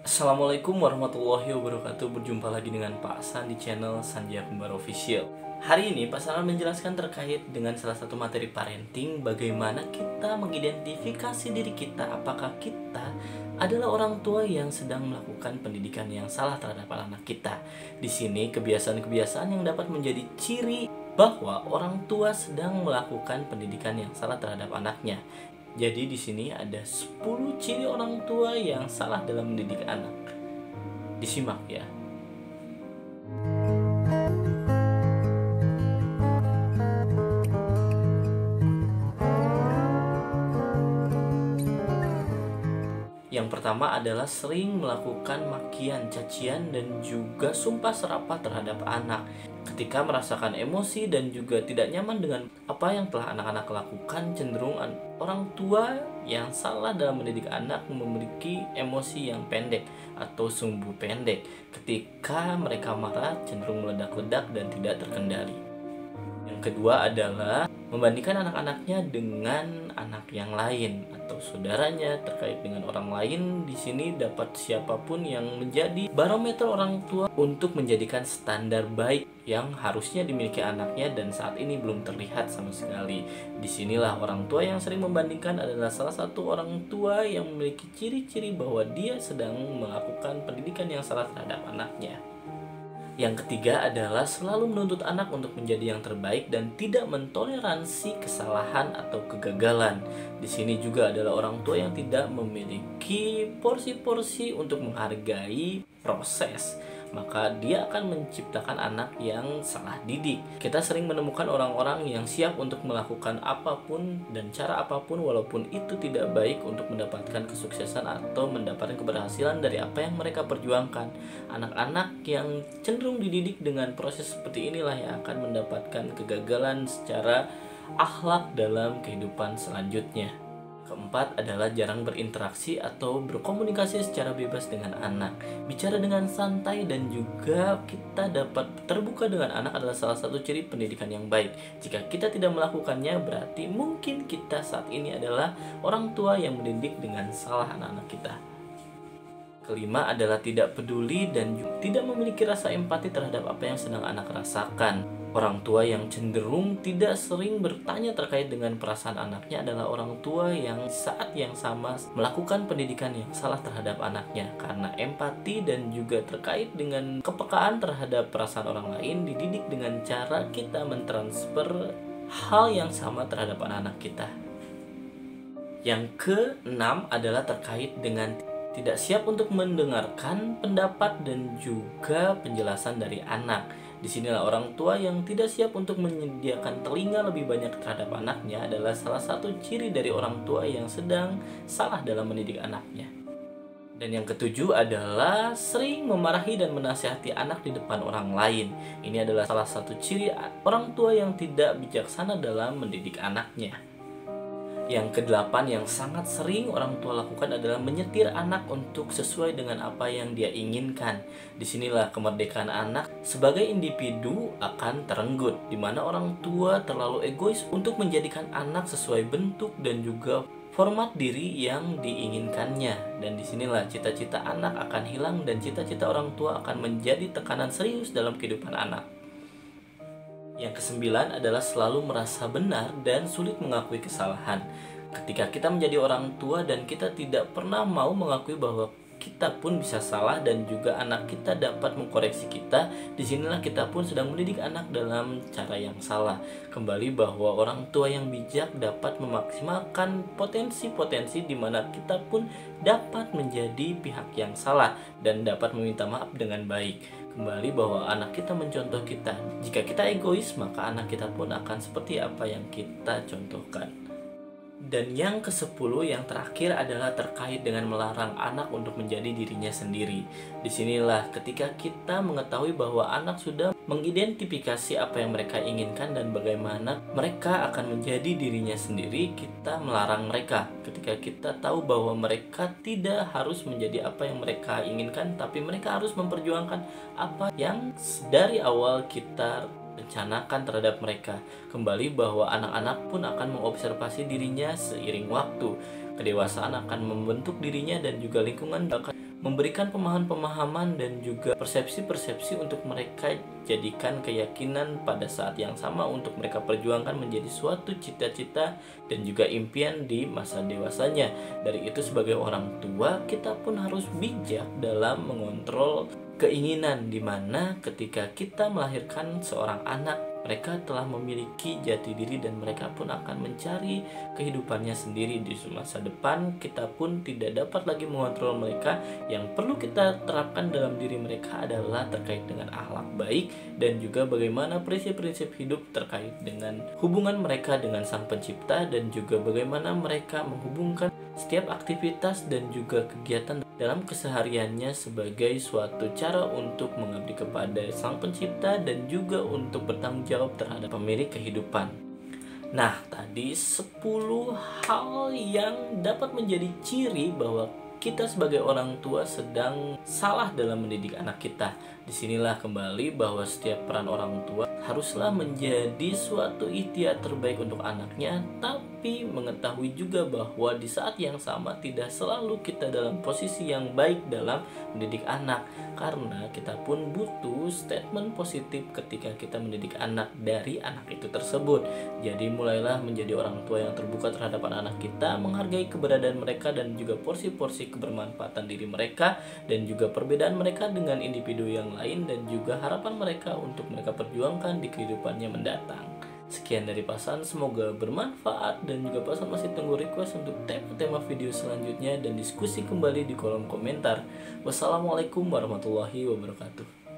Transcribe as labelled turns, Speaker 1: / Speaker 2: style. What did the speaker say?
Speaker 1: Assalamualaikum warahmatullahi wabarakatuh. Berjumpa lagi dengan Pak San di channel Sanjaya Kembar Official. Hari ini Pak San menjelaskan terkait dengan salah satu materi parenting, bagaimana kita mengidentifikasi diri kita, apakah kita adalah orang tua yang sedang melakukan pendidikan yang salah terhadap anak kita. Di sini kebiasaan-kebiasaan yang dapat menjadi ciri bahwa orang tua sedang melakukan pendidikan yang salah terhadap anaknya. Jadi di sini ada 10 ciri orang tua yang salah dalam mendidik anak. Disimak ya. Yang pertama adalah sering melakukan makian, cacian, dan juga sumpah serapah terhadap anak. Ketika merasakan emosi dan juga tidak nyaman dengan apa yang telah anak-anak lakukan, cenderung orang tua yang salah dalam mendidik anak memiliki emosi yang pendek atau sumbu pendek. Ketika mereka marah, cenderung meledak-ledak dan tidak terkendali. Yang kedua adalah membandingkan anak-anaknya dengan anak yang lain atau saudaranya terkait dengan orang lain. Di sini dapat siapapun yang menjadi barometer orang tua untuk menjadikan standar baik yang harusnya dimiliki anaknya dan saat ini belum terlihat sama sekali. Disinilah orang tua yang sering membandingkan adalah salah satu orang tua yang memiliki ciri-ciri bahwa dia sedang melakukan pendidikan yang salah terhadap anaknya. Yang ketiga adalah selalu menuntut anak untuk menjadi yang terbaik dan tidak mentoleransi kesalahan atau kegagalan. Di sini juga adalah orang tua yang tidak memiliki porsi-porsi untuk menghargai proses. Maka dia akan menciptakan anak yang salah didik. Kita sering menemukan orang-orang yang siap untuk melakukan apapun dan cara apapun walaupun itu tidak baik untuk mendapatkan kesuksesan atau mendapatkan keberhasilan dari apa yang mereka perjuangkan. Anak-anak yang cenderung dididik dengan proses seperti inilah yang akan mendapatkan kegagalan secara akhlak dalam kehidupan selanjutnya. Keempat adalah jarang berinteraksi atau berkomunikasi secara bebas dengan anak. Bicara dengan santai dan juga kita dapat terbuka dengan anak adalah salah satu ciri pendidikan yang baik. Jika kita tidak melakukannya, berarti mungkin kita saat ini adalah orang tua yang mendidik dengan salah anak-anak kita. Kelima adalah tidak peduli dan tidak memiliki rasa empati terhadap apa yang sedang anak rasakan. Orang tua yang cenderung tidak sering bertanya terkait dengan perasaan anaknya adalah orang tua yang saat yang sama melakukan pendidikan yang salah terhadap anaknya. Karena empati dan juga terkait dengan kepekaan terhadap perasaan orang lain dididik dengan cara kita mentransfer hal yang sama terhadap anak-anak kita. Yang keenam adalah terkait dengan tidak siap untuk mendengarkan pendapat dan juga penjelasan dari anak. Disinilah orang tua yang tidak siap untuk menyediakan telinga lebih banyak terhadap anaknya adalah salah satu ciri dari orang tua yang sedang salah dalam mendidik anaknya. Dan yang ketujuh adalah sering memarahi dan menasihati anak di depan orang lain. Ini adalah salah satu ciri orang tua yang tidak bijaksana dalam mendidik anaknya. Yang kedelapan yang sangat sering orang tua lakukan adalah menyetir anak untuk sesuai dengan apa yang dia inginkan. Disinilah kemerdekaan anak sebagai individu akan terenggut, di mana orang tua terlalu egois untuk menjadikan anak sesuai bentuk dan juga format diri yang diinginkannya. Dan disinilah cita-cita anak akan hilang dan cita-cita orang tua akan menjadi tekanan serius dalam kehidupan anak. Yang kesembilan adalah selalu merasa benar dan sulit mengakui kesalahan. Ketika kita menjadi orang tua dan kita tidak pernah mau mengakui bahwa kita pun bisa salah dan juga anak kita dapat mengkoreksi kita, disinilah kita pun sedang mendidik anak dalam cara yang salah. Kembali bahwa orang tua yang bijak dapat memaksimalkan potensi-potensi di mana kita pun dapat menjadi pihak yang salah dan dapat meminta maaf dengan baik. Kembali bahwa anak kita mencontoh kita. Jika kita egois, maka anak kita pun akan seperti apa yang kita contohkan. Dan yang ke-10 yang terakhir adalah terkait dengan melarang anak untuk menjadi dirinya sendiri. Disinilah ketika kita mengetahui bahwa anak sudah mengidentifikasi apa yang mereka inginkan dan bagaimana mereka akan menjadi dirinya sendiri, kita melarang mereka. Ketika kita tahu bahwa mereka tidak harus menjadi apa yang mereka inginkan, tapi mereka harus memperjuangkan apa yang dari awal kita rencanakan terhadap mereka. Kembali bahwa anak-anak pun akan mengobservasi dirinya seiring waktu. Kedewasaan akan membentuk dirinya dan juga lingkungan akan memberikan pemahaman-pemahaman dan juga persepsi-persepsi untuk mereka jadikan keyakinan pada saat yang sama untuk mereka perjuangkan menjadi suatu cita-cita dan juga impian di masa dewasanya. Dari itu sebagai orang tua kita pun harus bijak dalam mengontrol keinginan, dimana ketika kita melahirkan seorang anak, mereka telah memiliki jati diri dan mereka pun akan mencari kehidupannya sendiri di masa depan. Kita pun tidak dapat lagi mengontrol mereka. Yang perlu kita terapkan dalam diri mereka adalah terkait dengan akhlak baik dan juga bagaimana prinsip-prinsip hidup terkait dengan hubungan mereka dengan Sang Pencipta, dan juga bagaimana mereka menghubungkan setiap aktivitas dan juga kegiatan dalam kesehariannya sebagai suatu cara untuk mengabdi kepada Sang Pencipta dan juga untuk bertanggung jawab terhadap pemilik kehidupan. Nah, tadi 10 hal yang dapat menjadi ciri bahwa kita sebagai orang tua sedang salah dalam mendidik anak kita. Disinilah kembali bahwa setiap peran orang tua haruslah menjadi suatu ikhtiar terbaik untuk anaknya, tapi mengetahui juga bahwa di saat yang sama tidak selalu kita dalam posisi yang baik dalam mendidik anak, karena kita pun butuh statement positif ketika kita mendidik anak dari anak itu tersebut. Jadi mulailah menjadi orang tua yang terbuka terhadap anak-anak kita, menghargai keberadaan mereka dan juga porsi-porsi kebermanfaatan diri mereka dan juga perbedaan mereka dengan individu yang lain, dan juga harapan mereka untuk mereka perjuangkan di kehidupannya mendatang. Sekian dari Pasan, semoga bermanfaat, dan juga Pasan masih tunggu request untuk tema-tema video selanjutnya dan diskusi kembali di kolom komentar. Wassalamualaikum warahmatullahi wabarakatuh.